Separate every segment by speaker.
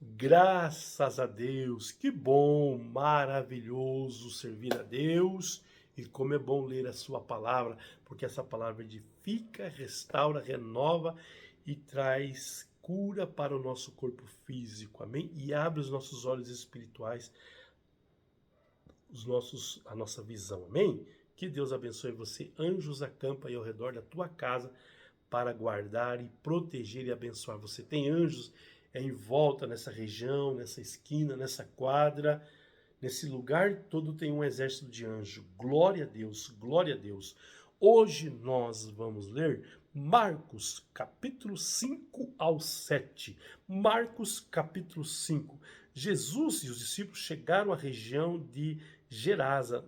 Speaker 1: Graças a Deus, que bom, maravilhoso servir a Deus e como é bom ler a sua palavra, porque essa palavra edifica, restaura, renova e traz cura para o nosso corpo físico, amém? E abre os nossos olhos espirituais, a nossa visão, amém? Que Deus abençoe você, anjos acampa aí ao redor da tua casa para guardar e proteger e abençoar. Você tem anjos em volta nessa região, nessa esquina, nessa quadra, nesse lugar todo tem um exército de anjo. Glória a Deus, glória a Deus. Hoje nós vamos ler Marcos capítulo 5 ao 7. Marcos capítulo 5. Jesus e os discípulos chegaram à região de Gerasa,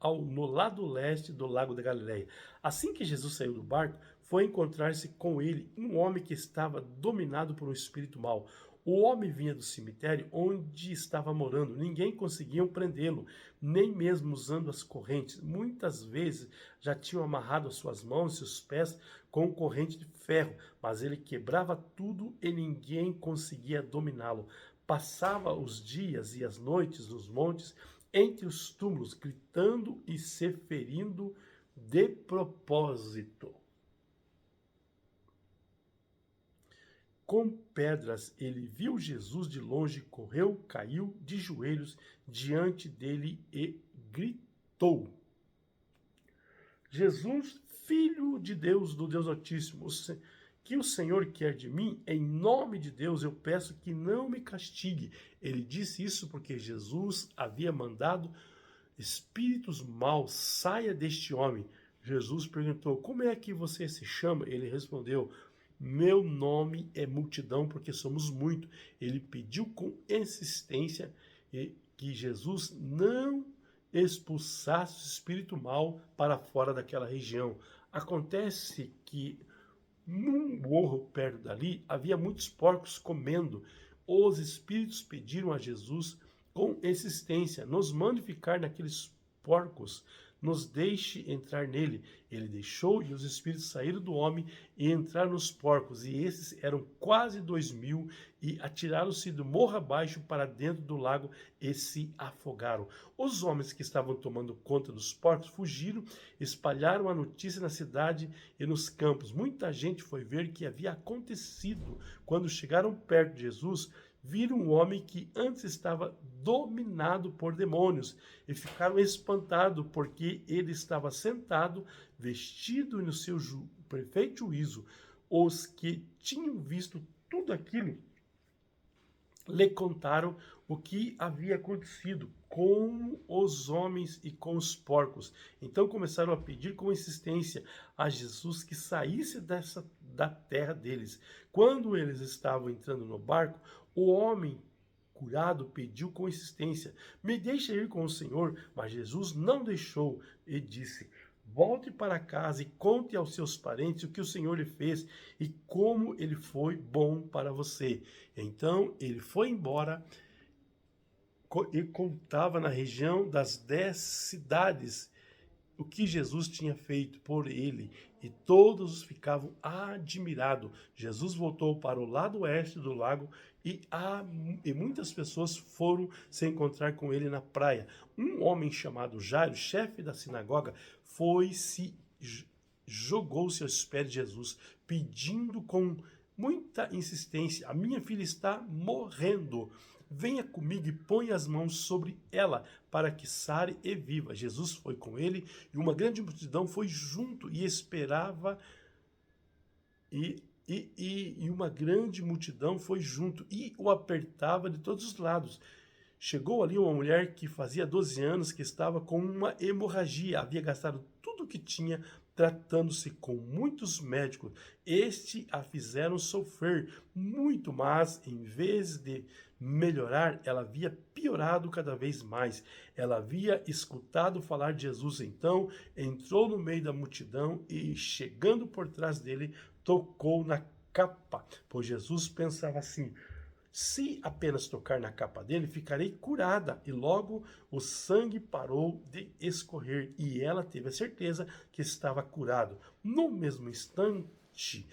Speaker 1: no lado leste do lago da Galileia. Assim que Jesus saiu do barco, foi encontrar-se com ele um homem que estava dominado por um espírito mau. O homem vinha do cemitério onde estava morando. Ninguém conseguia prendê-lo, nem mesmo usando as correntes. Muitas vezes já tinham amarrado as suas mãos e seus pés com corrente de ferro, mas ele quebrava tudo e ninguém conseguia dominá-lo. Passava os dias e as noites nos montes, entre os túmulos, gritando e se ferindo de propósito. Com pedras, ele viu Jesus de longe, correu, caiu de joelhos diante dele e gritou: Jesus, filho de Deus, do Deus Altíssimo, que o Senhor quer de mim, em nome de Deus eu peço que não me castigue. Ele disse isso porque Jesus havia mandado espíritos maus, saia deste homem. Jesus perguntou: como é que você se chama? Ele respondeu: meu nome é multidão, porque somos muito. Ele pediu com insistência que Jesus não expulsasse o espírito mal para fora daquela região. Acontece que num morro perto dali havia muitos porcos comendo. Os espíritos pediram a Jesus com insistência: nos mande ficar naqueles porcos, nos deixe entrar nele. Ele deixou e os espíritos saíram do homem e entraram nos porcos, e esses eram quase 2000, e atiraram-se do morro abaixo para dentro do lago e se afogaram. Os homens que estavam tomando conta dos porcos fugiram, espalharam a notícia na cidade e nos campos. Muita gente foi ver o que havia acontecido. Quando chegaram perto de Jesus, viram um homem que antes estava dominado por demônios e ficaram espantados porque ele estava sentado, vestido no seu perfeito juízo. Os que tinham visto tudo aquilo lhe contaram o que havia acontecido com os homens e com os porcos. Então começaram a pedir com insistência a Jesus que saísse da terra deles. Quando eles estavam entrando no barco, o homem curado pediu com insistência: me deixe ir com o Senhor. Mas Jesus não deixou e disse: volte para casa e conte aos seus parentes o que o Senhor lhe fez e como ele foi bom para você. Então ele foi embora e contava na região das 10 cidades o que Jesus tinha feito por ele, e todos ficavam admirados. Jesus voltou para o lado oeste do lago e muitas pessoas foram se encontrar com ele na praia. Um homem chamado Jairo, chefe da sinagoga, jogou-se aos pés de Jesus, pedindo com muita insistência: a minha filha está morrendo. Venha comigo e ponha as mãos sobre ela, para que sare e viva. Jesus foi com ele, e uma grande multidão foi junto e esperava, e uma grande multidão foi junto e o apertava de todos os lados. Chegou ali uma mulher que fazia 12 anos que estava com uma hemorragia, havia gastado tudo o que tinha tratando-se com muitos médicos. Este a fizeram sofrer muito, mas em vez de melhorar, ela havia piorado cada vez mais. Ela havia escutado falar de Jesus, então entrou no meio da multidão e, chegando por trás dele, tocou na capa, pois Jesus pensava assim: se apenas tocar na capa dele, ficarei curada. E logo o sangue parou de escorrer e ela teve a certeza que estava curado. No mesmo instante,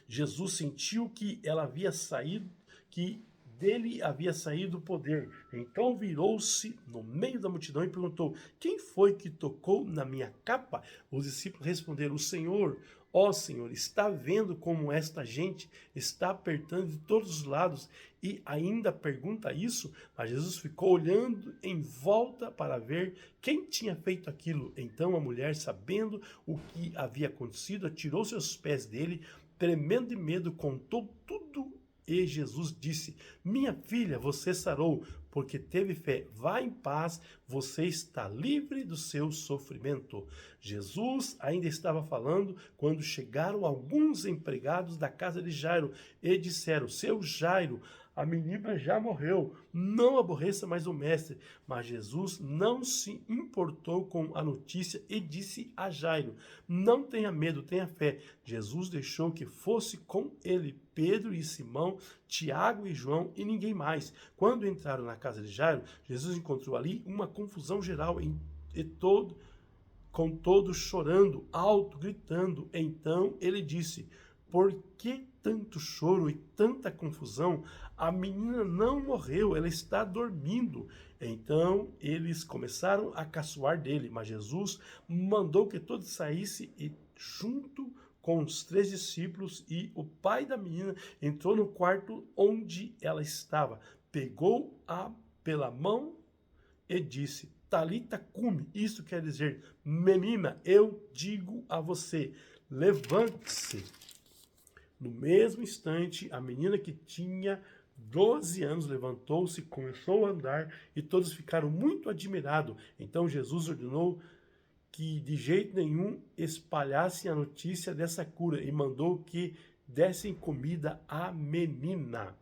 Speaker 1: Jesus sentiu que ela havia saído, que dele havia saído o poder. Então virou-se no meio da multidão e perguntou: quem foi que tocou na minha capa? Os discípulos responderam: o Senhor. Ó Senhor, está vendo como esta gente está apertando de todos os lados e ainda pergunta isso? Mas Jesus ficou olhando em volta para ver quem tinha feito aquilo. Então a mulher, sabendo o que havia acontecido, atirou-se aos pés dele, tremendo de medo, contou tudo. E Jesus disse: minha filha, você sarou, porque teve fé. Vá em paz, você está livre do seu sofrimento. Jesus ainda estava falando quando chegaram alguns empregados da casa de Jairo e disseram: seu Jairo, a menina já morreu, não aborreça mais o mestre. Mas Jesus não se importou com a notícia e disse a Jairo: não tenha medo, tenha fé. Jesus deixou que fosse com ele Pedro e Simão, Tiago e João e ninguém mais. Quando entraram na casa de Jairo, Jesus encontrou ali uma confusão geral com todos chorando, alto, gritando. Então ele disse: por que tanto choro e tanta confusão? A menina não morreu, ela está dormindo. Então eles começaram a caçoar dele, mas Jesus mandou que todos saíssem e junto com os 3 discípulos e o pai da menina entrou no quarto onde ela estava, pegou-a pela mão e disse: Talita cumi, isso quer dizer: menina, eu digo a você, levante-se. No mesmo instante, a menina que tinha 12 anos levantou-se, começou a andar e todos ficaram muito admirados. Então Jesus ordenou que de jeito nenhum espalhassem a notícia dessa cura e mandou que dessem comida à menina.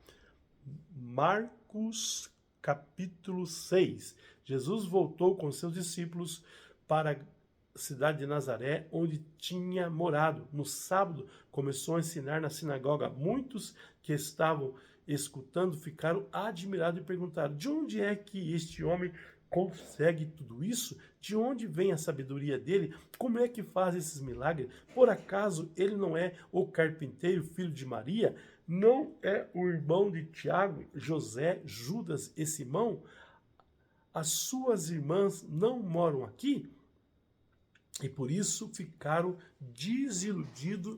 Speaker 1: Marcos capítulo 6. Jesus voltou com seus discípulos para a cidade de Nazaré, onde tinha morado. No sábado, começou a ensinar na sinagoga. Muitos que estavam escutando ficaram admirados e perguntaram: de onde é que este homem consegue tudo isso? De onde vem a sabedoria dele? Como é que faz esses milagres? Por acaso ele não é o carpinteiro, filho de Maria? Não é o irmão de Tiago, José, Judas e Simão? As suas irmãs não moram aqui? E por isso ficaram desiludidos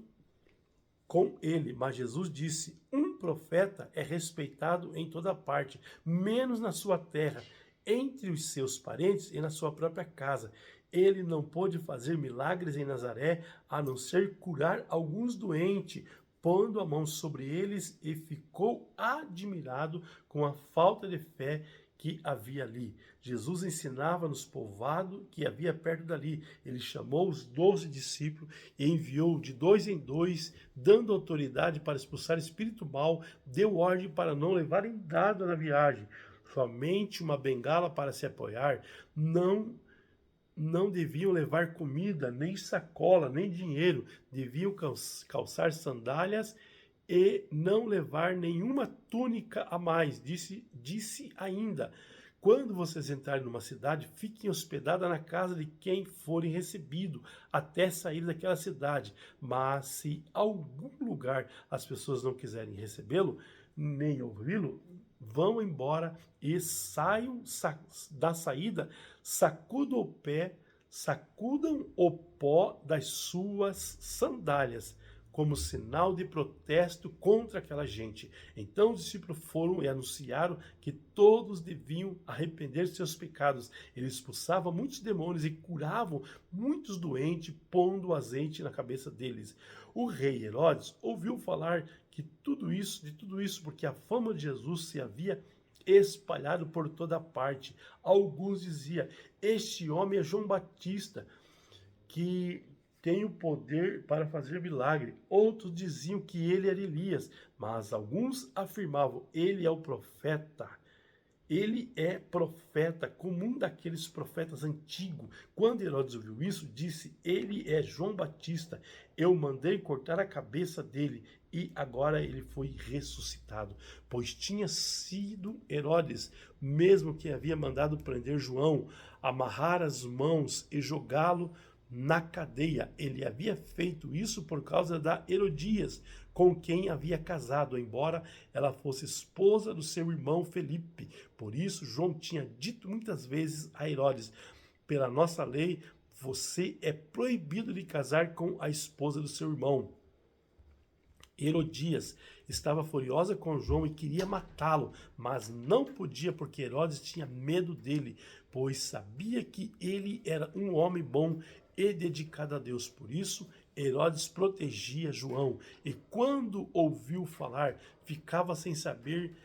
Speaker 1: com ele. Mas Jesus disse: um profeta é respeitado em toda parte, menos na sua terra, entre os seus parentes e na sua própria casa. Ele não pôde fazer milagres em Nazaré, a não ser curar alguns doentes, pondo a mão sobre eles, e ficou admirado com a falta de fé que havia ali. Jesus ensinava nos povoados que havia perto dali. Ele chamou os 12 discípulos e enviou de 2 em 2, dando autoridade para expulsar espírito mau, deu ordem para não levarem nada na viagem, somente uma bengala para se apoiar. Não deviam levar comida, nem sacola, nem dinheiro. Deviam calçar sandálias e não levar nenhuma túnica a mais. Disse ainda: quando vocês entrarem numa cidade, fiquem hospedados na casa de quem forem recebido, até sair daquela cidade. Mas se algum lugar as pessoas não quiserem recebê-lo, nem ouvi-lo, vão embora e saiam da saída, sacudam o pó das suas sandálias, como sinal de protesto contra aquela gente. Então os discípulos foram e anunciaram que todos deviam arrepender de seus pecados. Eles expulsavam muitos demônios e curavam muitos doentes, pondo azeite na cabeça deles. O rei Herodes ouviu falar de tudo isso, porque a fama de Jesus se havia espalhado por toda parte. Alguns diziam: este homem é João Batista, que tem o poder para fazer milagre. Outros diziam que ele era Elias, mas alguns afirmavam: ele é o profeta. Ele é profeta, como um daqueles profetas antigos. Quando Herodes ouviu isso, disse: ele é João Batista. Eu mandei cortar a cabeça dele e agora ele foi ressuscitado. Pois tinha sido Herodes mesmo que havia mandado prender João, amarrar as mãos e jogá-lo na cadeia. Ele havia feito isso por causa da Herodias, com quem havia casado, embora ela fosse esposa do seu irmão Felipe. Por isso, João tinha dito muitas vezes a Herodes: pela nossa lei, você é proibido de casar com a esposa do seu irmão. Herodias estava furiosa com João e queria matá-lo, mas não podia porque Herodes tinha medo dele, pois sabia que ele era um homem bom e dedicado a Deus. Por isso, Herodes protegia João e quando ouviu falar, ficava sem saber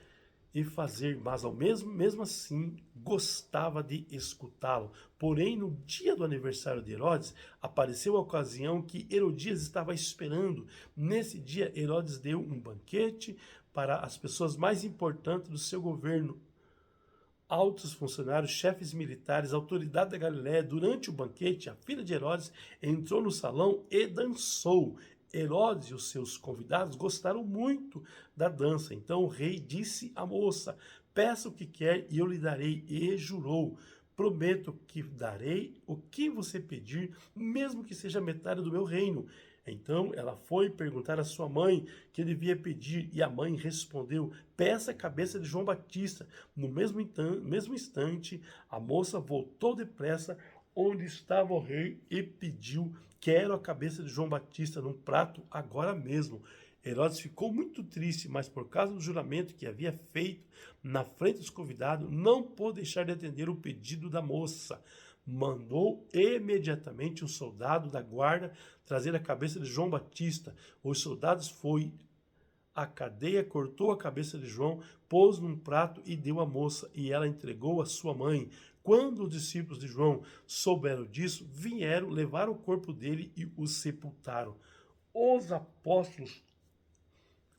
Speaker 1: e fazer, mas ao mesmo assim gostava de escutá-lo. Porém, no dia do aniversário de Herodes, apareceu a ocasião que Herodias estava esperando. Nesse dia, Herodes deu um banquete para as pessoas mais importantes do seu governo, altos funcionários, chefes militares, autoridade da Galiléia. Durante o banquete, a filha de Herodes entrou no salão e dançou. Herodes e os seus convidados gostaram muito da dança. Então o rei disse à moça: peça o que quer e eu lhe darei. E jurou: prometo que darei o que você pedir, mesmo que seja metade do meu reino. Então ela foi perguntar à sua mãe que devia pedir, e a mãe respondeu: peça a cabeça de João Batista. No mesmo instante, a moça voltou depressa onde estava o rei e pediu: quero a cabeça de João Batista num prato agora mesmo. Herodes ficou muito triste, mas por causa do juramento que havia feito na frente dos convidados, não pôde deixar de atender o pedido da moça. Mandou imediatamente um soldado da guarda trazer a cabeça de João Batista. Os soldados foram à cadeia, cortou a cabeça de João, pôs num prato e deu à moça, e ela entregou à sua mãe. Quando os discípulos de João souberam disso, vieram, levaram o corpo dele e o sepultaram. Os apóstolos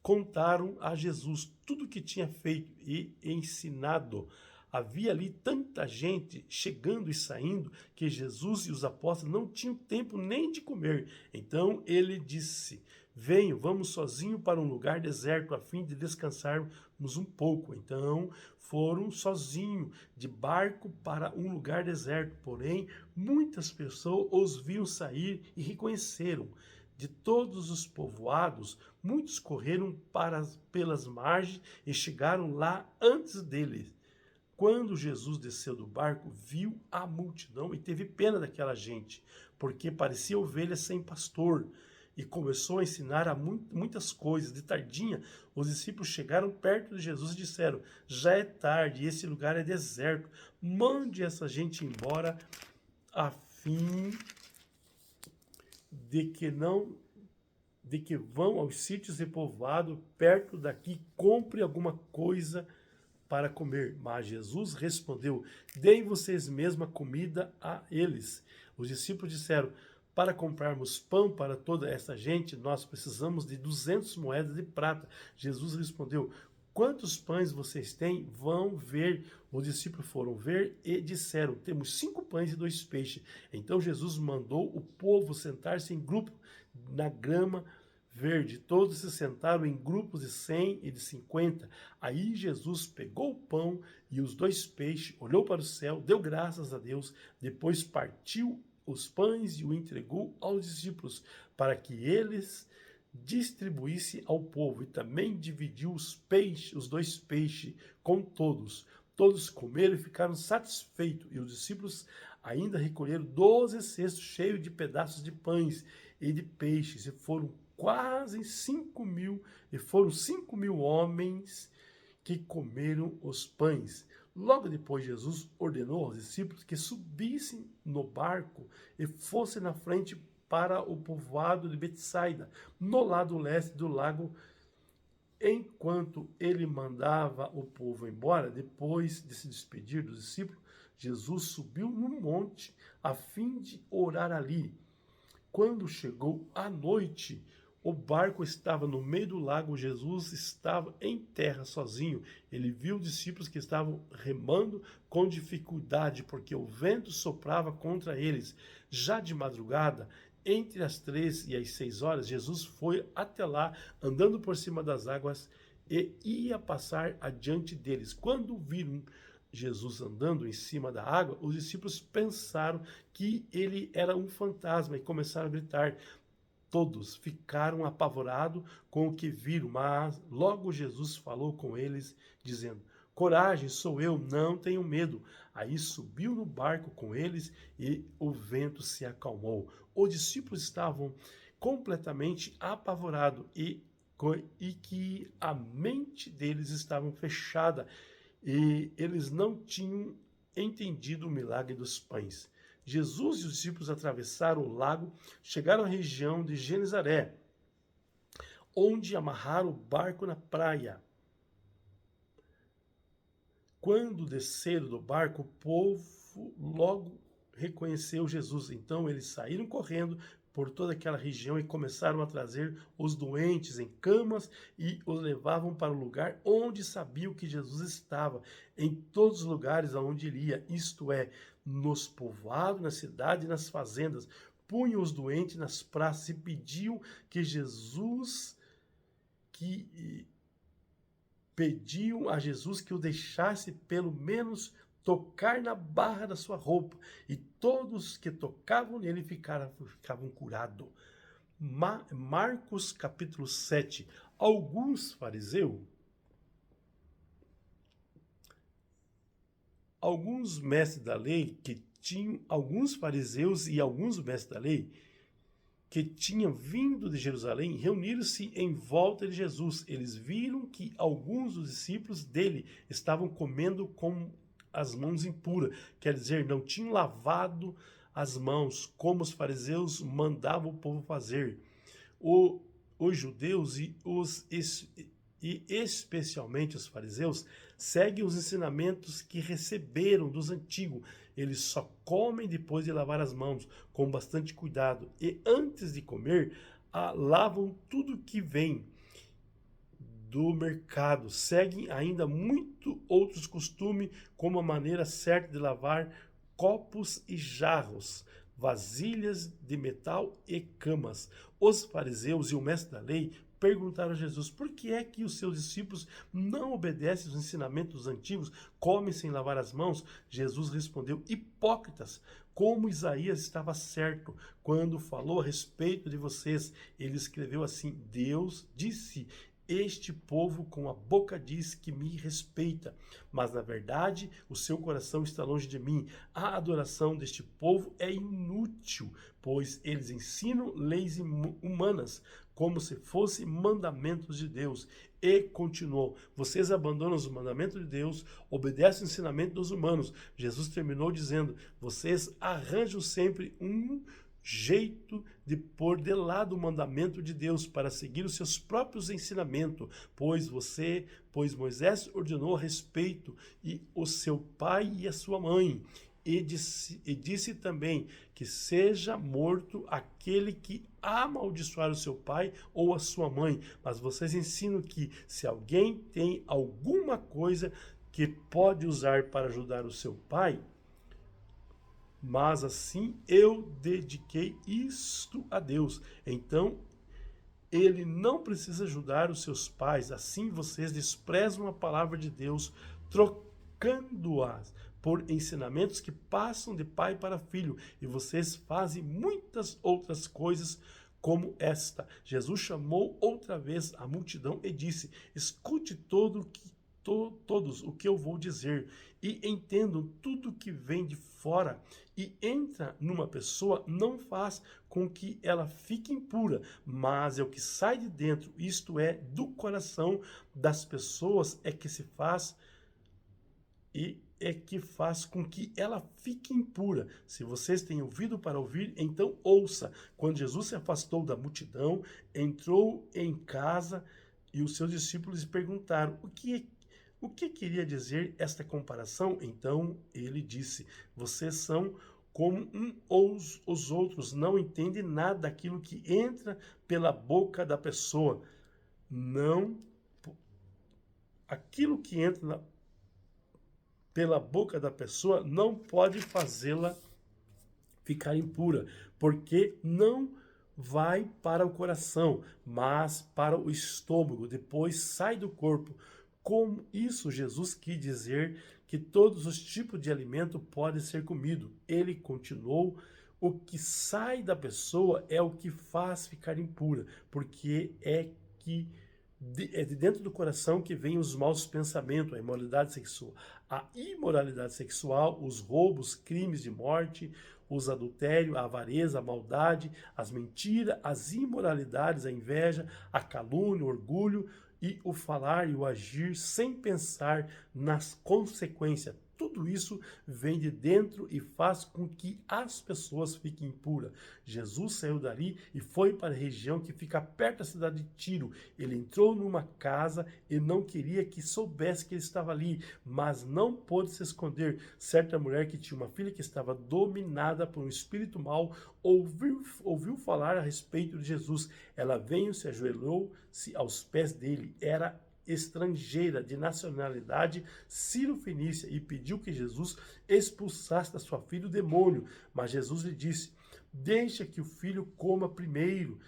Speaker 1: contaram a Jesus tudo o que tinha feito e ensinado. Havia ali tanta gente chegando e saindo que Jesus e os apóstolos não tinham tempo nem de comer. Então ele disse: venham, vamos sozinho para um lugar deserto a fim de descansarmos um pouco. Então foram sozinho de barco para um lugar deserto. Porém, muitas pessoas os viram sair e reconheceram. De todos os povoados, muitos correram pelas margens e chegaram lá antes deles. Quando Jesus desceu do barco, viu a multidão e teve pena daquela gente, porque parecia ovelhas sem pastor, e começou a ensinar muitas coisas. De tardinha, os discípulos chegaram perto de Jesus e disseram: já é tarde e esse lugar é deserto, mande essa gente embora a fim de que vão aos sítios repovoados perto daqui, compre alguma coisa para comer. Mas Jesus respondeu: deem vocês mesmos a comida a eles. Os discípulos disseram: para comprarmos pão para toda essa gente, nós precisamos de 200 moedas de prata. Jesus respondeu: quantos pães vocês têm? Vão ver. Os discípulos foram ver e disseram: temos 5 pães e 2 peixes. Então Jesus mandou o povo sentar-se em grupo na grama verde. Todos se sentaram em grupos de 100 e de 50. Aí Jesus pegou o pão e os 2 peixes, olhou para o céu, deu graças a Deus, depois partiu os pães e o entregou aos discípulos para que eles distribuísse ao povo, e também dividiu os 2 peixes com todos. Todos comeram e ficaram satisfeitos, e os discípulos ainda recolheram 12 cestos cheios de pedaços de pães e de peixes, e foram quase 5.000, e foram 5.000 homens que comeram os pães. Logo depois, Jesus ordenou aos discípulos que subissem no barco e fossem na frente para o povoado de Betsaida, no lado leste do lago. Enquanto ele mandava o povo embora, depois de se despedir dos discípulos, Jesus subiu num monte a fim de orar ali. Quando chegou a noite, o barco estava no meio do lago, Jesus estava em terra sozinho. Ele viu os discípulos que estavam remando com dificuldade, porque o vento soprava contra eles. Já de madrugada, entre as 3 e as 6 horas, Jesus foi até lá, andando por cima das águas, e ia passar adiante deles. Quando viram Jesus andando em cima da água, os discípulos pensaram que ele era um fantasma e começaram a gritar: todos ficaram apavorados com o que viram, mas logo Jesus falou com eles, dizendo: coragem, sou eu, não tenham medo. Aí subiu no barco com eles e o vento se acalmou. Os discípulos estavam completamente apavorados e que a mente deles estava fechada e eles não tinham entendido o milagre dos pães. Jesus e os discípulos atravessaram o lago, chegaram à região de Genezaré, onde amarraram o barco na praia. Quando desceram do barco, o povo logo reconheceu Jesus. Então eles saíram correndo por toda aquela região e começaram a trazer os doentes em camas e os levavam para o lugar onde sabiam que Jesus estava, em todos os lugares aonde ele ia, isto é, nos povoados, na cidade e nas fazendas. Punham os doentes nas praças e pediam que pediam a Jesus que o deixasse pelo menos tocar na barra da sua roupa, e todos que tocavam nele ficavam curados. Marcos capítulo 7. Alguns fariseus e alguns mestres da lei que tinham vindo de Jerusalém reuniram-se em volta de Jesus. Eles viram que alguns dos discípulos dele estavam comendo com as mãos impuras, quer dizer, não tinham lavado as mãos, como os fariseus mandavam o povo fazer. Os judeus e especialmente os fariseus seguem os ensinamentos que receberam dos antigos. Eles só comem depois de lavar as mãos, com bastante cuidado. E antes de comer, lavam tudo que vem do mercado. Seguem ainda muito outros costumes, como a maneira certa de lavar copos e jarros, vasilhas de metal e camas. Os fariseus e o mestre da lei perguntaram a Jesus: por que é que os seus discípulos não obedecem os ensinamentos dos antigos, comem sem lavar as mãos? Jesus respondeu: hipócritas, como Isaías estava certo quando falou a respeito de vocês. Ele escreveu assim: Deus disse: este povo com a boca diz que me respeita, mas na verdade o seu coração está longe de mim. A adoração deste povo é inútil, pois eles ensinam leis humanas como se fossem mandamentos de Deus. E continuou: vocês abandonam os mandamentos de Deus, obedecem o ensinamento dos humanos. Jesus terminou dizendo: vocês arranjam sempre um jeito de pôr de lado o mandamento de Deus para seguir os seus próprios ensinamentos, pois Moisés ordenou a respeito e o seu pai e a sua mãe, e disse também que seja morto aquele que amaldiçoar o seu pai ou a sua mãe. Mas vocês ensinam que se alguém tem alguma coisa que pode usar para ajudar o seu pai, mas assim eu dediquei isto a Deus. Então, ele não precisa ajudar os seus pais. Assim vocês desprezam a palavra de Deus, trocando-as por ensinamentos que passam de pai para filho. E vocês fazem muitas outras coisas como esta. Jesus chamou outra vez a multidão e disse: escute todos o que eu vou dizer, e entendam tudo que vem de fora e entra numa pessoa, não faz com que ela fique impura, mas é o que sai de dentro, isto é, do coração das pessoas, é que se faz e é que faz com que ela fique impura. Se vocês têm ouvido para ouvir, então ouça. Quando Jesus se afastou da multidão, entrou em casa e os seus discípulos lhe perguntaram: o que queria dizer esta comparação? Então ele disse: vocês são como os outros, não entendem nada daquilo que entra pela boca da pessoa. Não, aquilo que entra pela boca da pessoa não pode fazê-la ficar impura, porque não vai para o coração, mas para o estômago, depois sai do corpo. Com isso, Jesus quis dizer que todos os tipos de alimento podem ser comido. Ele continuou: O que sai da pessoa é o que faz ficar impura, porque é de dentro do coração que vem os maus pensamentos, a imoralidade sexual. A imoralidade sexual, os roubos, crimes de morte, os adultérios, a avareza, a maldade, as mentiras, as imoralidades, a inveja, a calúnia, o orgulho e o falar e o agir sem pensar nas consequências. Tudo isso vem de dentro e faz com que as pessoas fiquem impuras. Jesus saiu dali e foi para a região que fica perto da cidade de Tiro. Ele entrou numa casa e não queria que soubesse que ele estava ali, mas não pôde se esconder. Certa mulher que tinha uma filha que estava dominada por um espírito mau ouviu falar a respeito de Jesus. Ela veio, se ajoelhou-se aos pés dele. Era estrangeira de nacionalidade sírio-fenícia e pediu que Jesus expulsasse da sua filha o demônio. Mas Jesus lhe disse: deixa que o filho coma primeiro.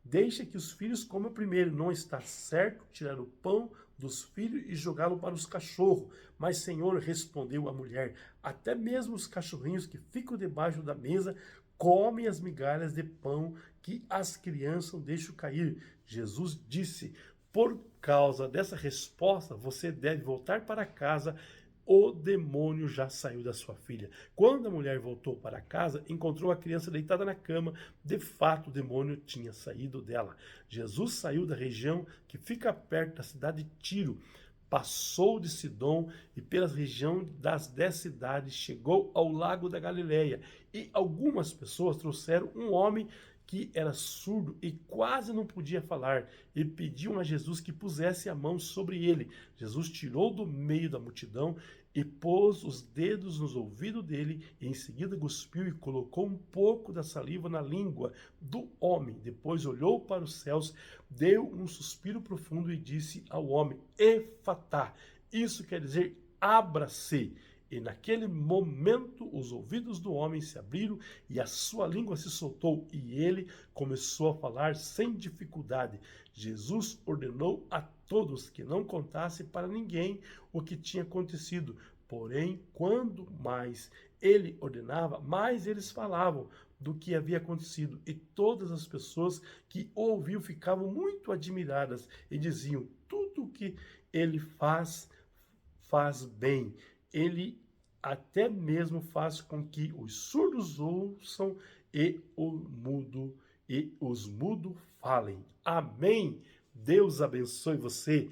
Speaker 1: Deixa que os filhos comam primeiro. Não está certo tirar o pão dos filhos e jogá-lo para os cachorros. Mas, Senhor, respondeu a mulher, até mesmo os cachorrinhos que ficam debaixo da mesa comem as migalhas de pão que as crianças deixam cair. Jesus disse: por causa dessa resposta, você deve voltar para casa. O demônio já saiu da sua filha. Quando a mulher voltou para casa, encontrou a criança deitada na cama. De fato, o demônio tinha saído dela. Jesus saiu da região que fica perto da cidade de Tiro, passou de Sidom e pela região das 10 cidades, chegou ao lago da Galileia. E algumas pessoas trouxeram um homem que era surdo e quase não podia falar, e pediam a Jesus que pusesse a mão sobre ele. Jesus tirou do meio da multidão e pôs os dedos nos ouvidos dele, e em seguida cuspiu e colocou um pouco da saliva na língua do homem. Depois olhou para os céus, deu um suspiro profundo e disse ao homem: Efatá. Isso quer dizer abra-se. E naquele momento os ouvidos do homem se abriram e a sua língua se soltou e ele começou a falar sem dificuldade. Jesus ordenou a todos que não contassem para ninguém o que tinha acontecido. Porém, quando mais ele ordenava, mais eles falavam do que havia acontecido. E todas as pessoas que ouviam ficavam muito admiradas e diziam: tudo o que ele faz, faz bem. Ele até mesmo faz com que os surdos ouçam e os mudos falem. Amém. Deus abençoe você.